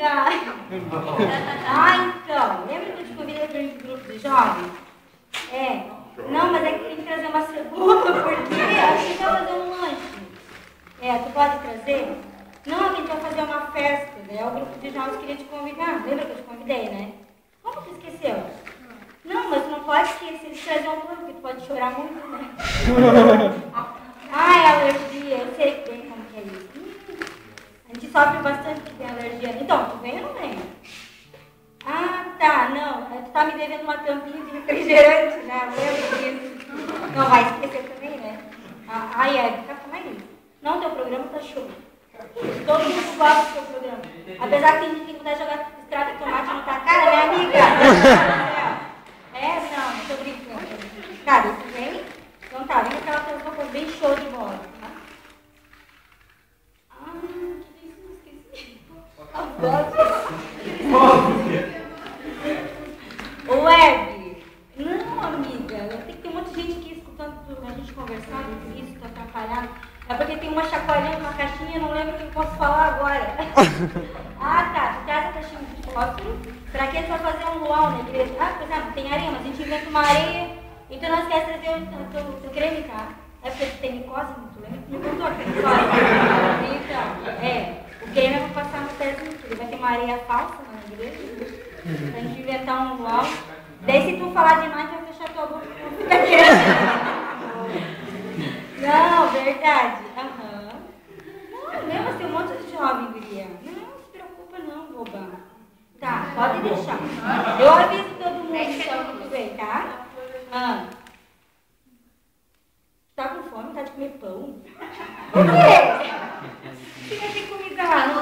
amiga. Então, lembra que eu te convidei para ir pro grupo de jovens? É. Não, mas é que tem que trazer uma segunda, porque a gente vai fazer um lanche. Tu pode trazer? Não, a gente vai fazer uma festa, né? O grupo de jovens queria te convidar. Lembra que eu te convidei, né? Como tu esqueceu? Não, mas tu não pode esquecer de trazer um plano, porque tu pode chorar muito, né? Alergia, eu sei bem como que é isso. A gente sofre bastante que tem alergia. Então, tu vem ou não vem? Tá, não. Tu tá me devendo uma tampinha de refrigerante, né? Lembra disso? Não vai esquecer também, né? Fica com mais isso. Não, teu programa tá show. Todo mundo gosta do teu programa. Apesar que tem gente que puder jogar extrato de tomate na tua cara, né, amiga? Não tô brincando. Tá, isso vem? Então tá, vem com aquela roupa bem show de bola, tá? Que isso? Esqueci. O Web. Não, amiga. Tem que ter um monte de gente aqui escutando a gente conversar sobre isso, tô atrapalhado. É porque tem uma chacoalhando uma caixinha, não lembro o que eu posso falar agora. Tá. Tu traz a caixinha de fósforo. Pra que tu vai fazer um luau na igreja? Pois não tem areia, mas a gente inventa uma areia. Então nós queremos trazer o teu creme, tá? É porque tu tem micose, tu lembra? Tu me contou que tem micose. Então, o creme é pra passar no pezinho. Ele vai ter uma areia falsa na igreja. Pra gente inventar um luau. Daí se tu falar demais, tu vai fechar tua boca e não fica querendo. Não, verdade. Não, mesmo tem um monte de jovem, guria. Não se preocupa não, boba. Tá, pode deixar. Eu aviso todo mundo então que tu vem, tá? Tá com fome? Tá de comer pão? Por quê? Fica de comida lá, não